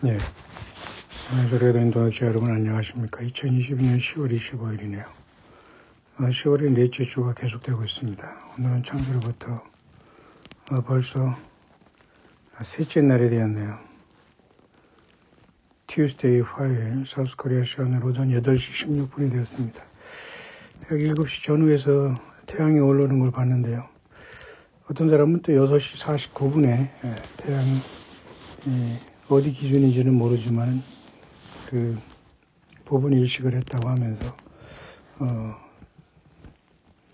네. 소리가 된 동역자 여러분 안녕하십니까. 2022년 10월 25일이네요. 10월의 넷째 주가 계속되고 있습니다. 오늘은 창조로부터 벌써 셋째 날이 되었네요. Tuesday 화요일 사우스코리아 시간으로 오전 8시 16분이 되었습니다. 여기 7시 전후에서 태양이 올라오는 걸 봤는데요. 어떤 사람은 또 6시 49분에 태양이 어디 기준인지는 모르지만 그 부분 일식을 했다고 하면서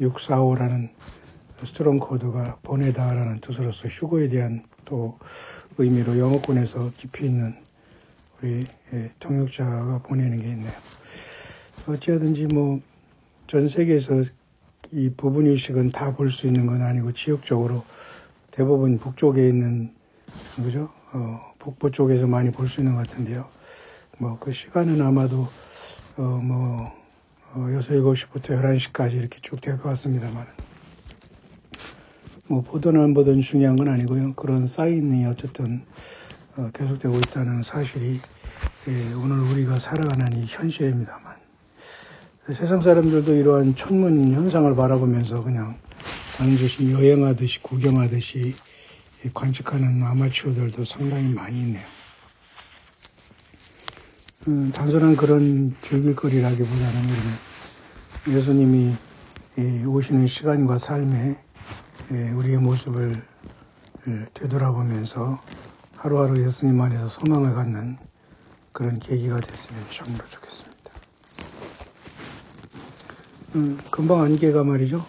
645라는 스트롱 코드가 보내다라는 뜻으로서 휴거에 대한 또 의미로 영어권에서 깊이 있는 우리 통역자가 보내는 게 있네요. 어찌하든지 전 세계에서 이 부분 일식은 다 볼 수 있는 건 아니고 지역적으로 대부분 북쪽에 있는 그죠? 북부 쪽에서 많이 볼 수 있는 것 같은데요. 그 시간은 아마도 6, 7시부터 11시까지 이렇게 쭉 될 것 같습니다만 보든 안 보든 중요한 건 아니고요. 그런 사인이 어쨌든 계속되고 있다는 사실이 오늘 우리가 살아가는 이 현실입니다만 세상 사람들도 이러한 천문 현상을 바라보면서 그냥 반드시 여행하듯이 구경하듯이 관측하는 아마추어들도 상당히 많이 있네요. 단순한 그런 즐길거리라기보다는 예수님이 오시는 시간과 삶에 우리의 모습을 되돌아보면서 하루하루 예수님 안에서 소망을 갖는 그런 계기가 됐으면 참으로 좋겠습니다. 금방 안개가 말이죠.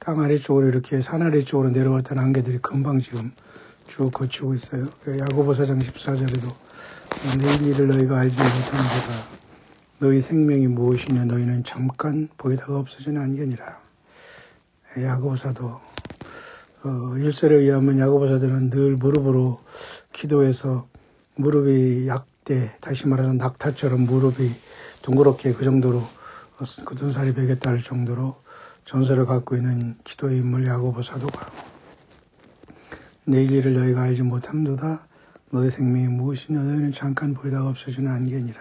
땅 아래쪽으로 이렇게 산 아래쪽으로 내려왔던 안개들이 금방 지금 쭉 거치고 있어요. 야고보 4장 14절에도 내일 일을 너희가 알지 못하는도다. 너희 생명이 무엇이냐 너희는 잠깐 보이다가 없어지는 안개니라. 야고보사도 일설에 의하면 야고보사들은 늘 무릎으로 기도해서 무릎이 약대 다시 말하면 낙타처럼 무릎이 둥그렇게 그 정도로 굳은 살이 베개 닿을 정도로 전설을 갖고 있는 기도의 인물 야고보 사도가 내일 일을 너희가 알지 못함도다. 너희 생명이 무엇이냐 너희는 잠깐 보이다가 없어지는 안개니라.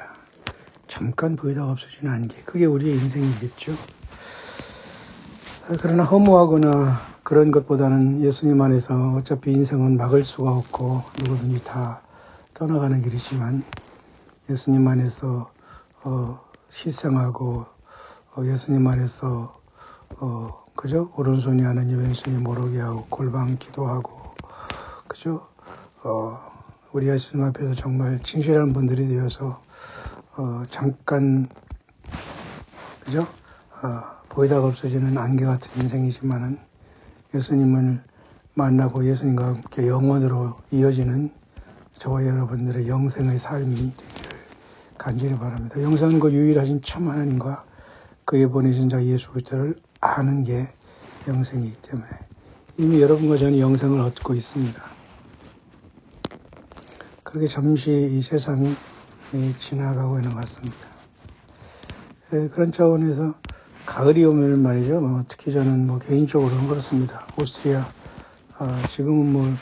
잠깐 보이다가 없어지는 안개. 그게 우리의 인생이겠죠. 그러나 허무하거나 그런 것보다는 예수님 안에서 어차피 인생은 막을 수가 없고 누구든지 다 떠나가는 길이지만 예수님 안에서 희생하고 예수님 안에서 그죠? 오른손이 하나님 왼손이 모르게 하고 골방 기도하고 그죠? 우리 예수님 앞에서 정말 진실한 분들이 되어서 잠깐 그죠? 보이다가 없어지는 안개 같은 인생이지만은 예수님을 만나고 예수님과 함께 영원으로 이어지는 저와 여러분들의 영생의 삶이 되기를 간절히 바랍니다. 영생은 그 유일하신 참 하나님과 그의 보내신 자 예수 그리스도를 아는 게 영생이기 때문에 이미 여러분과 저는 영생을 얻고 있습니다. 그렇게 잠시 이 세상이 지나가고 있는 것 같습니다. 그런 차원에서 가을이 오면 말이죠. 특히 저는 개인적으로는 그렇습니다. 오스트리아, 지금은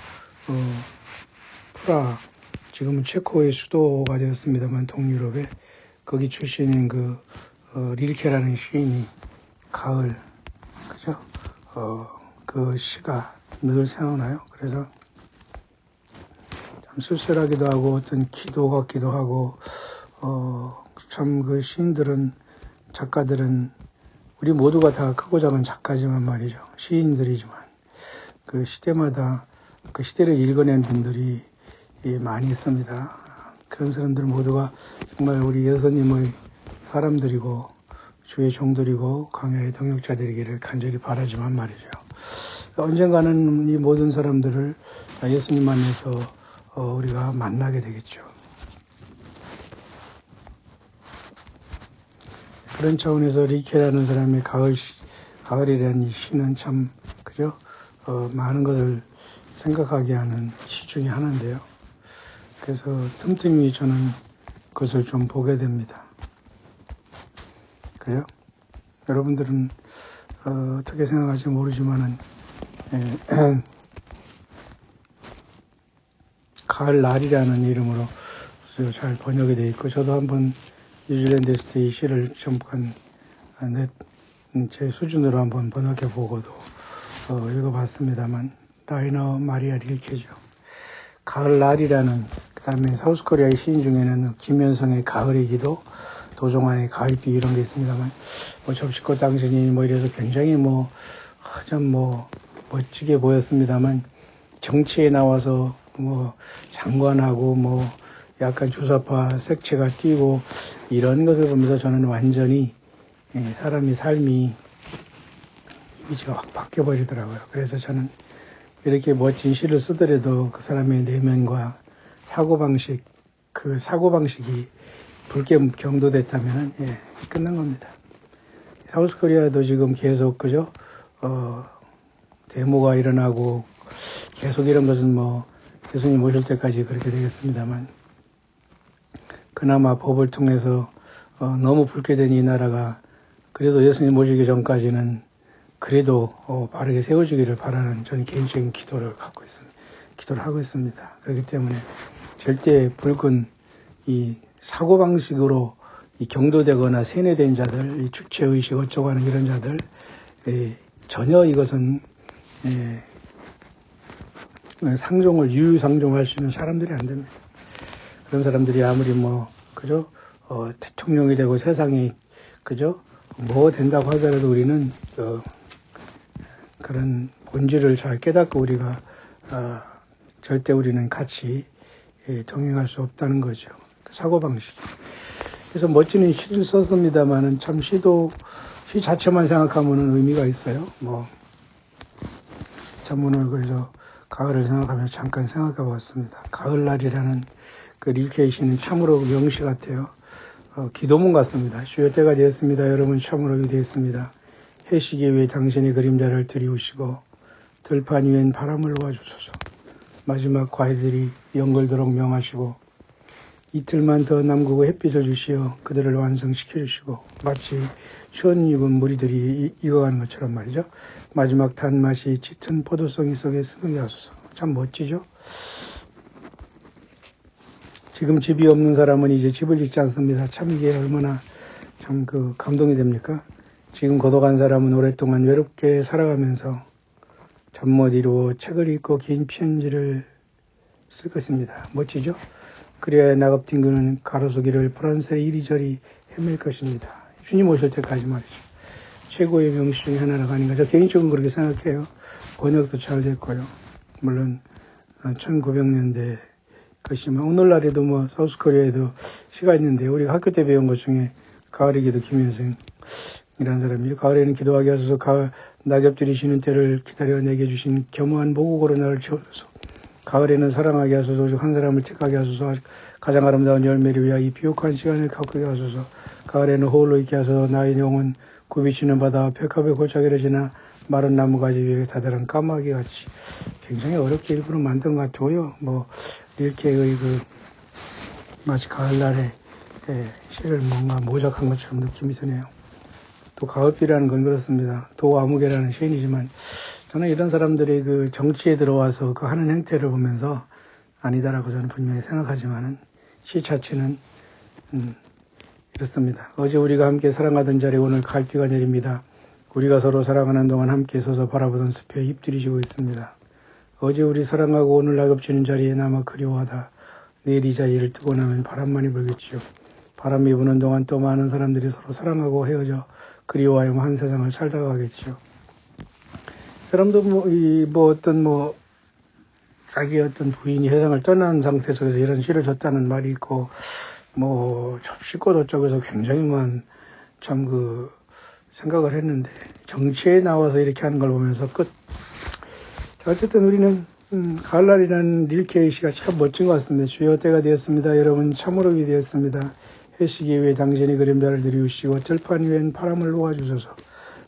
프라, 지금은 체코의 수도가 되었습니다만 동유럽에 거기 출신인 릴케라는 시인이 가을, 그죠? 그 시가 늘 생각나요. 그래서 참 쓸쓸하기도 하고 어떤 기도 같기도 하고, 참 그 시인들은, 작가들은 우리 모두가 다 크고 작은 작가지만 말이죠. 시인들이지만 그 시대마다 그 시대를 읽어낸 분들이 많이 있습니다. 그런 사람들 모두가 정말 우리 예수님의 사람들이고 주의 종들이고 광야의 동역자들이기를 간절히 바라지만 말이죠. 언젠가는 이 모든 사람들을 예수님 안에서 우리가 만나게 되겠죠. 그런 차원에서 리케라는 사람의 가을이라는 이 시는 참 그죠? 많은 것을 생각하게 하는 시 중에 하나인데요. 그래서 틈틈이 저는 그것을 좀 보게 됩니다. 그래요? 여러분들은 어떻게 생각할지 모르지만은 가을 날이라는 이름으로 잘 번역이 되어 있고, 저도 한번 뉴질랜드 있을 때 이 시를 잠깐 제 수준으로 한번 번역해 보고도 읽어봤습니다만, 라이너 마리아 릴케죠. 가을 날이라는, 그 다음에 사우스코리아의 시인 중에는 김현성의 가을의 기도, 도종환의 가을비 이런 게 있습니다만, 접시꽃 당신이 이래서 굉장히 참 멋지게 보였습니다만, 정치에 나와서 장관하고 약간 주사파 색채가 띄고 이런 것을 보면서 저는 완전히 사람이 삶이 이미지가 확 바뀌어버리더라고요. 그래서 저는 이렇게 멋진 시를 쓰더라도 그 사람의 내면과 사고방식, 그 사고방식이 붉게 경도됐다면 끝난 겁니다. 사우스코리아도 지금 계속 데모가 일어나고 계속 이런 것은 예수님 오실 때까지 그렇게 되겠습니다만, 그나마 법을 통해서 너무 붉게 된 이 나라가 그래도 예수님 오시기 전까지는 그래도 바르게 세워지기를 바라는 저는 개인적인 기도를 하고 있습니다. 그렇기 때문에 절대 붉은 이 사고방식으로 경도되거나 세뇌된 자들, 이 주체의식 어쩌고 하는 이런 자들, 전혀 이것은 유유상종할 수 있는 사람들이 안 됩니다. 그런 사람들이 아무리 대통령이 되고 세상이, 된다고 하더라도 우리는, 그런 본질을 잘 깨닫고 우리가, 절대 우리는 같이 동행할 수 없다는 거죠. 사고방식이. 그래서 멋지는 시를 썼습니다만은 참 시 자체만 생각하면은 의미가 있어요. 전문을 그래서 가을을 생각하면서 잠깐 생각해 봤습니다. 가을날이라는 그 릴케이 시는 참으로 명시 같아요. 기도문 같습니다. 주여 때가 되었습니다. 여러분 참으로 되었습니다. 해시기 위해 당신의 그림자를 들이우시고 들판 위엔 바람을 놓아주소서. 마지막 과일들이 연걸도록 명하시고 이틀만 더 남기고 햇빛을 주시어 그들을 완성시켜 주시고, 마치 추운 입은 무리들이 익어가는 것처럼 말이죠. 마지막 단맛이 짙은 포도송이 속에 스며게 하소서. 참 멋지죠? 지금 집이 없는 사람은 이제 집을 짓지 않습니다. 참 이게 얼마나 참 감동이 됩니까? 지금 거둬간 사람은 오랫동안 외롭게 살아가면서 잠 못 이루어 책을 읽고 긴 편지를 쓸 것입니다. 멋지죠? 그래야 낙엽 뒹구는 가로수길을 프랑스의 이리저리 헤맬 것입니다. 주님 오실 때까지 말이죠. 최고의 명시 중에 하나가 아닌가. 저 개인적으로 그렇게 생각해요. 번역도 잘 됐고요. 물론 1900년대 것이지만 오늘날에도 사우스코리아에도 시가 있는데, 우리가 학교 때 배운 것 중에 가을의 기도 김현성이라는 사람이죠. 가을에는 기도하게 하소서. 가을 낙엽들이 쉬는 때를 기다려 내게 주신 겸허한 모국으로 나를 채워소서. 가을에는 사랑하게 하소서. 오직 한 사람을 택하게 하소서. 가장 아름다운 열매를 위하여 이 비옥한 시간을 가꾸게 하소서. 가을에는 홀로 있게 하소서. 나의 영혼 굽이치는 바다 백합의 골짜기를 지나 마른 나무가지 위에 다다른 까마귀 같이. 굉장히 어렵게 일부러 만든 것 같고요. 릴케의 마치 가을날에 시를 뭔가 모작한 것처럼 느낌이 드네요. 또 가을비라는 건 그렇습니다. 도아무개라는 시인이지만 저는 이런 사람들이 정치에 들어와서 하는 행태를 보면서 아니다라고 저는 분명히 생각하지만은 시 자체는 이렇습니다. 어제 우리가 함께 사랑하던 자리에 오늘 가을비가 내립니다. 우리가 서로 사랑하는 동안 함께 서서 바라보던 숲에 잎들이 지고 있습니다. 어제 우리 사랑하고 오늘 낙엽지는 자리에 남아 그리워하다 내일 이 자리를 뜨고 나면 바람만이 불겠지요. 바람이 부는 동안 또 많은 사람들이 서로 사랑하고 헤어져 그리워하여 한 세상을 살다 가겠지요. 사람도 자기 어떤 부인이 세상을 떠난 상태 속에서 이런 시를 줬다는 말이 있고, 접시꽃 어쩌고 해서 굉장히만 생각을 했는데, 정치에 나와서 이렇게 하는 걸 보면서 자, 어쨌든 우리는, 가을날이라는 릴케이 시가 참 멋진 것 같습니다. 주여 때가 되었습니다. 여러분 참으로 되었습니다. 해시기 위해 당신의 그림자를 들이우시고 들판 위엔 바람을 놓아주소서.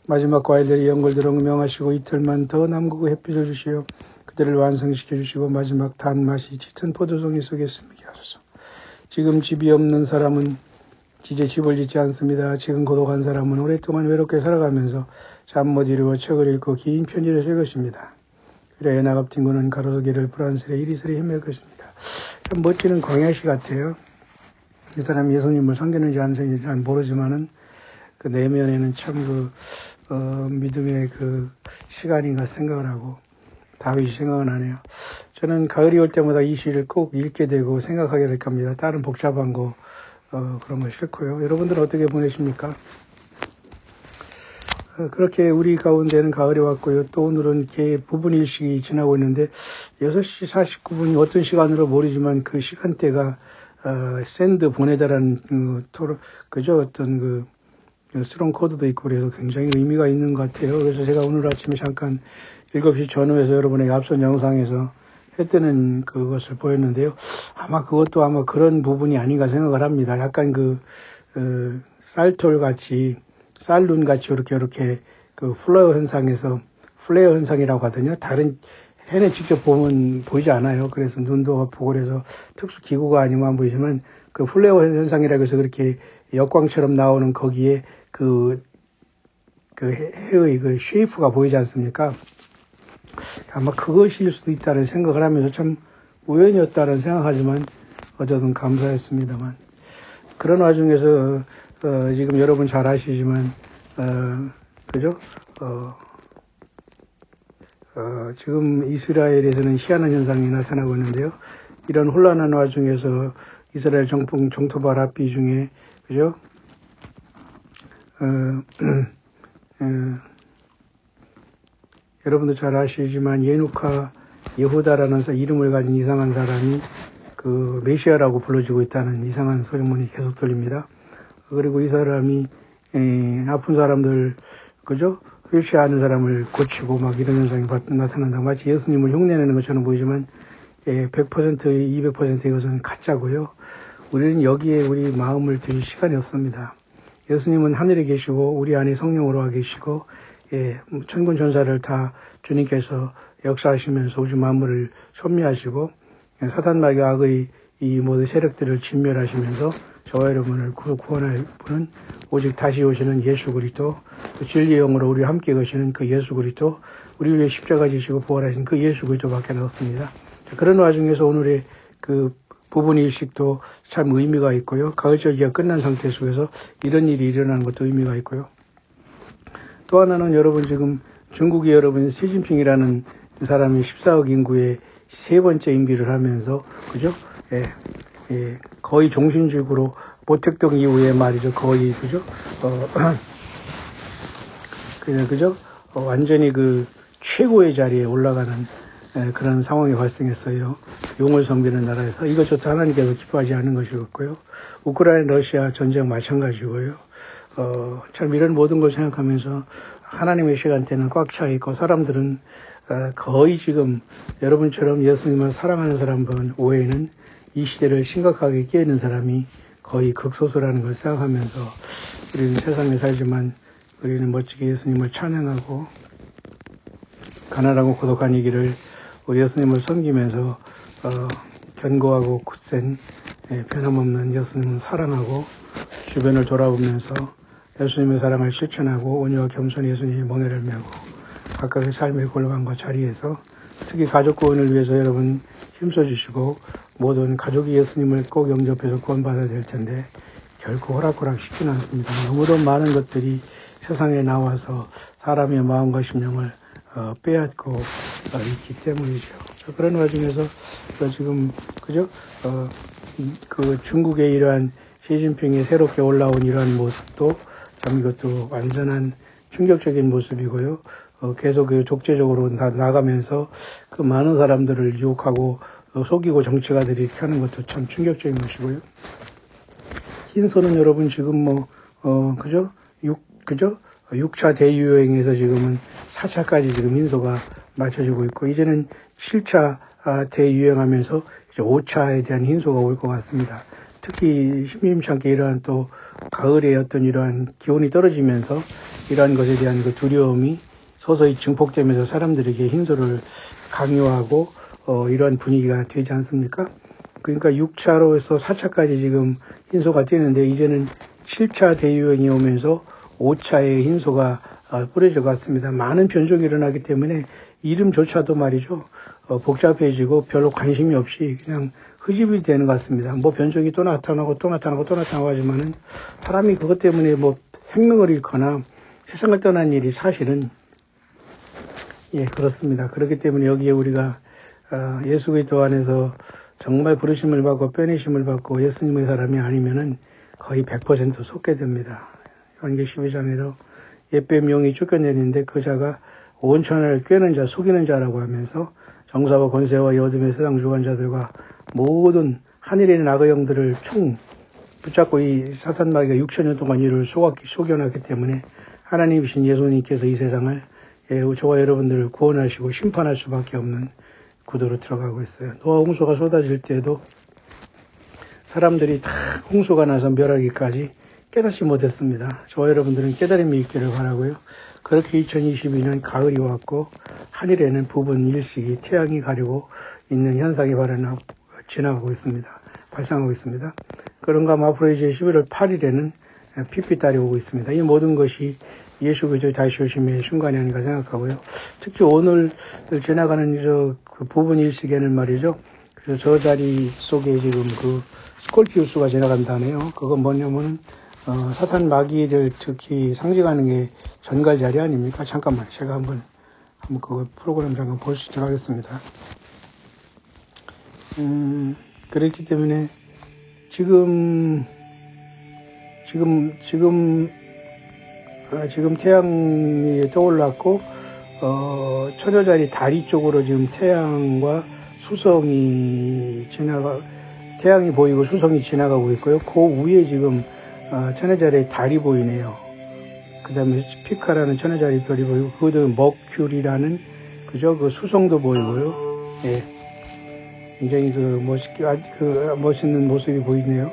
마지막 과일들이 연걸도록 명하시고 이틀만 더 남기고 햇빛을 주시어 그들을 완성시켜 주시고 마지막 단맛이 짙은 포도송이 속에 스미게 하소서. 지금 집이 없는 사람은 이제 집을 짓지 않습니다. 지금 고독한 사람은 오랫동안 외롭게 살아가면서 잠 못 이루어 책을 읽고 긴 편지를 쓸 것입니다. 미래의 나갑진구는 가로수길을 불안스레 이리저리 헤맬 것입니다. 참 멋지는 광야시 같아요. 이 사람이 예수님을 섬기는지 안 섬기는지 잘 모르지만은 그 내면에는 참 믿음의 그 시간인가 생각을 하고 다윗이 생각은 나네요. 저는 가을이 올 때마다 이 시를 꼭 읽게 되고 생각하게 될 겁니다. 다른 복잡한 거 그런 거 싫고요. 여러분들은 어떻게 보내십니까? 그렇게 우리 가운데는 가을이 왔고요. 또 오늘은 부분 일식이 지나고 있는데 6시 49분이 어떤 시간으로 모르지만 그 시간대가 샌드 보내다라는 그죠? 어떤 스롱 코드도 있고 그래서 굉장히 의미가 있는 것 같아요. 그래서 제가 오늘 아침에 잠깐 7시 전후에서 여러분에게 앞선 영상에서 해 뜨는 그것을 보였는데요. 아마 그것도 아마 그런 부분이 아닌가 생각을 합니다. 약간 쌀톨 같이 쌀눈 같이 이렇게 그 플레어 현상이라고 하거든요. 다른 해는 직접 보면 보이지 않아요. 그래서 눈도 아프고 그래서 특수 기구가 아니면 안 보이지만 그 플레어 현상이라고 해서 그렇게 역광처럼 나오는 거기에 해의 그 쉐이프가 보이지 않습니까? 아마 그것일 수도 있다는 생각을 하면서 참 우연이었다는 생각하지만 어쨌든 감사했습니다만 그런 와중에서 지금 여러분 잘 아시지만 그죠? 지금 이스라엘에서는 희한한 현상이 나타나고 있는데요. 이런 혼란한 와중에서 이스라엘 정토 발합비 중에 그죠? 여러분도 잘 아시지만 예누카 예후다라는 이름을 가진 이상한 사람이 그 메시아라고 불러지고 있다는 이상한 소리문이 계속 들립니다. 그리고 이 사람이 아픈 사람들 그죠? 휠체어하는 사람을 고치고 막 이런 현상이 나타난다. 마치 예수님을 흉내내는 것처럼 보이지만 100% 200% 이것은 가짜고요. 우리는 여기에 우리 마음을 들일 시간이 없습니다. 예수님은 하늘에 계시고 우리 안에 성령으로 와 계시고 천군 천사를 다 주님께서 역사하시면서 우주 만물을 섭리하시고 사단 마귀 악의 이 모든 세력들을 진멸하시면서 저와 여러분을 구원할 분은 오직 다시 오시는 예수 그리스도, 진리의 영으로 우리와 함께 거시는 그 예수 그리스도, 우리 위해 십자가 지시고 부활하신 그 예수 그리스도밖에 없습니다. 그런 와중에서 오늘의 그 부분 일식도 참 의미가 있고요. 가을절기가 끝난 상태 속에서 이런 일이 일어나는 것도 의미가 있고요. 또 하나는 여러분 지금 중국의 여러분 시진핑이라는 사람이 14억 인구의 세 번째 임기를 하면서 그죠? 거의 종신직으로 모택동 이후에 말이죠. 거의 그죠? 그죠? 완전히 그 최고의 자리에 올라가는 그런 상황이 발생했어요. 용을 섬기는 나라에서 이것조차 하나님께서 기뻐하지 않는 것이었고요. 우크라이나 러시아 전쟁 마찬가지고요. 참 이런 모든 걸 생각하면서 하나님의 시간대는 꽉 차 있고 사람들은 거의 지금 여러분처럼 예수님을 사랑하는 사람 외에는 이 시대를 심각하게 깨는 사람이 거의 극소수라는 걸 생각하면서 우리는 세상에 살지만 우리는 멋지게 예수님을 찬양하고 가난하고 고독한 이 길을 우리 예수님을 섬기면서 견고하고 굳센 변함없는 예수님을 사랑하고 주변을 돌아보면서 예수님의 사랑을 실천하고 온유와 겸손히 예수님의 멍에를 메고 각각의 삶의 골방과 자리에서 특히 가족 구원을 위해서 여러분 힘써주시고 모든 가족이 예수님을 꼭 영접해서 구원받아야 될 텐데 결코 호락호락 쉽지는 않습니다. 너무도 많은 것들이 세상에 나와서 사람의 마음과 심령을 빼앗고 있기 때문이죠. 그런 와중에서 지금 그죠? 그 중국의 이러한 시진핑이 새롭게 올라온 이러한 모습도 참 이것도 완전한 충격적인 모습이고요. 계속 그 독재적으로 나가면서 그 많은 사람들을 유혹하고 속이고 정치가들이 이렇게 하는 것도 참 충격적인 것이고요. 흰소는 여러분 지금 그죠? 6차 대유행에서 지금은 4차까지 지금 흰소가 맞춰지고 있고, 이제는 7차 대유행하면서 이제 5차에 대한 흰소가 올 것 같습니다. 특히 심심찮게 이러한 또 가을의 어떤 이러한 기온이 떨어지면서 이러한 것에 대한 그 두려움이 서서히 증폭되면서 사람들에게 흰소를 강요하고 이러한 분위기가 되지 않습니까? 그러니까 6차로서 4차까지 지금 흰소가 뛰는데 이제는 7차 대유행이 오면서 5차의 흰소가 뿌려져 갔습니다. 많은 변종이 일어나기 때문에 이름조차도 말이죠. 복잡해지고 별로 관심이 없이 그냥 흐집이 되는 것 같습니다. 뭐 변종이 또 나타나고 또 나타나고 또 나타나고 하지만은 사람이 그것 때문에 뭐 생명을 잃거나 세상을 떠난 일이 사실은 예, 그렇습니다. 그렇기 때문에 여기에 우리가 예수 그리스도 안에서 정말 부르심을 받고 빼내심을 받고 예수님의 사람이 아니면은 거의 100% 속게 됩니다. 요한계시록 12장에도 옛뱀 용이 쫓겨내는데 그 자가 온천을 꿰는 자, 속이는 자라고 하면서 정사와 권세와 여둠의 세상 주관자들과 모든 하늘에 있는 악의 영들을 총 붙잡고 이 사탄 마귀가 6천년 동안 이를 속여놨기 때문에 하나님이신 예수님께서 이 세상을 저와 여러분들을 구원하시고 심판할 수밖에 없는 구도로 들어가고 있어요. 노아 홍수가 쏟아질 때에도 사람들이 다 홍수가 나서 멸하기까지 깨닫지 못했습니다. 저와 여러분들은 깨달음이 있기를 바라고요. 그렇게 2022년 가을이 왔고 하늘에는 부분 일식이 태양이 가리고 있는 현상이 지나가고 있습니다. 발생하고 있습니다. 그런가 하면 앞으로 이제 11월 8일에는 핏빛달이 오고 있습니다. 이 모든 것이 예수 그리스도의 다시 오심의 순간이 아닌가 생각하고요. 특히 오늘 지나가는 그 부분 일식에는 말이죠. 그래서 저 자리 속에 지금 그 스콜피우스가 지나간다네요. 그건 뭐냐면은 사탄 마귀를 특히 상징하는 게 전갈 자리 아닙니까? 잠깐만, 제가 한번 그 프로그램 잠깐 볼 수 있도록 하겠습니다. 그렇기 때문에 지금 태양이 떠올랐고, 천여자리 다리 쪽으로 지금 태양과 수성이 태양이 보이고 수성이 지나가고 있고요. 그 위에 지금 천여자리 달이 보이네요. 그 다음에 피카라는 천여자리 별이 보이고, 그것도 머큐리라는, 그 수성도 보이고요. 예. 굉장히 멋있는 모습이 보이네요.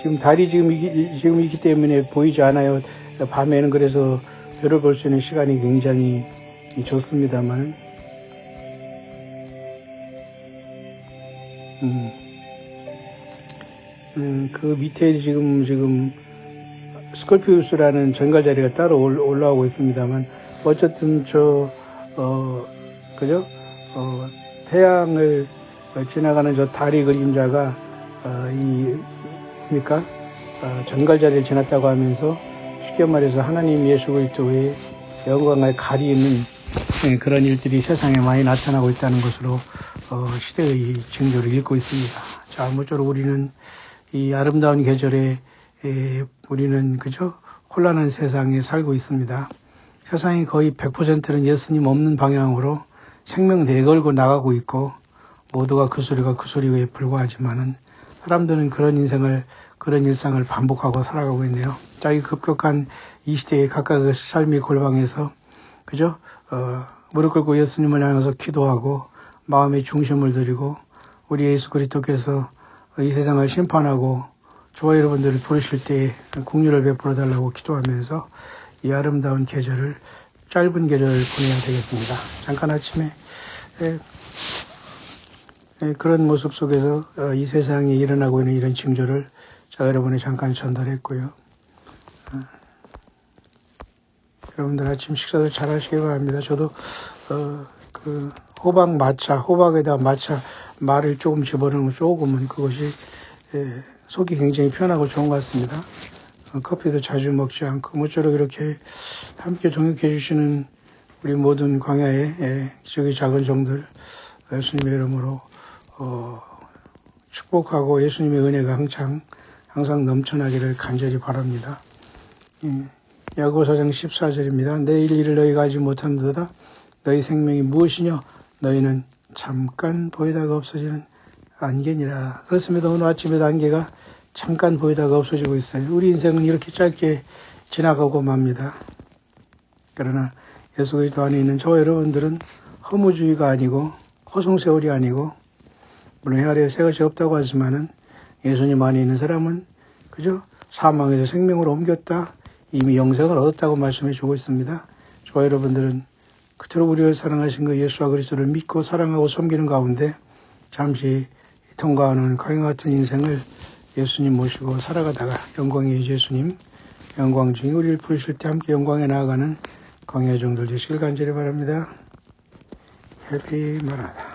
지금 달이 지금 있기 때문에 보이지 않아요. 밤에는 그래서 별을 볼 수 있는 시간이 굉장히 좋습니다만, 그 밑에 지금 스콜피우스라는 전갈 자리가 따로 올라오고 있습니다만, 어쨌든 태양을 지나가는 저 달의 그림자가 전갈 자리를 지났다고 하면서 쉽게 말해서 하나님 예수 그리스도의 영광을 가리는 그런 일들이 세상에 많이 나타나고 있다는 것으로 시대의 징조를 읽고 있습니다. 자, 아무쪼록 우리는 이 아름다운 계절에 우리는 혼란한 세상에 살고 있습니다. 세상이 거의 100%는 예수님 없는 방향으로 생명 내걸고 나가고 있고, 모두가 그 소리에 불과하지만은 사람들은 그런 일상을 반복하고 살아가고 있네요. 자, 이 급격한 이 시대의 각각의 삶의 골방에서 무릎 꿇고 예수님을 향해서 기도하고 마음의 중심을 드리고 우리 예수 그리스도께서 이 세상을 심판하고 저와 여러분들을 부르실 때에 긍휼을 베풀어 달라고 기도하면서 이 아름다운 계절을, 짧은 계절을 보내야 되겠습니다. 잠깐 아침에 그런 모습 속에서 이 세상에 일어나고 있는 이런 징조를 제가 여러분에 잠깐 전달했고요. 여러분들 아침 식사들 잘 하시기 바랍니다. 저도 호박에다 마차 말을 조금 집어넣으면 조금은 그것이 속이 굉장히 편하고 좋은 것 같습니다. 커피도 자주 먹지 않고 모쪼록 이렇게 함께 동역해 주시는 우리 모든 광야의 저기 작은 종들 예수님의 이름으로 축복하고 예수님의 은혜가 항상 넘쳐나기를 간절히 바랍니다. 야고보 4장 14절입니다. 내일 일을 너희가 알지 못함도다. 너희 생명이 무엇이냐? 너희는 잠깐 보이다가 없어지는 안개니라. 그렇습니다. 오늘 아침에도 안개가 잠깐 보이다가 없어지고 있어요. 우리 인생은 이렇게 짧게 지나가고 맙니다. 그러나 예수 그리스도 안에 있는 저와 여러분들은 허무주의가 아니고 허송세월이 아니고, 물론 해 아래에 새 것이 없다고 하지만은 예수님 안에 있는 사람은 사망에서 생명으로 옮겼다, 이미 영생을 얻었다고 말씀해 주고 있습니다. 저와 여러분들은 그토록 우리를 사랑하신 그 예수와 그리스도를 믿고 사랑하고 섬기는 가운데 잠시 통과하는 강과 같은 인생을 예수님 모시고 살아가다가 영광의 예수님 영광 중에 우리를 부르실 때 함께 영광에 나아가는 강의 종들 되시길 간절히 바랍니다. 해피 마라다.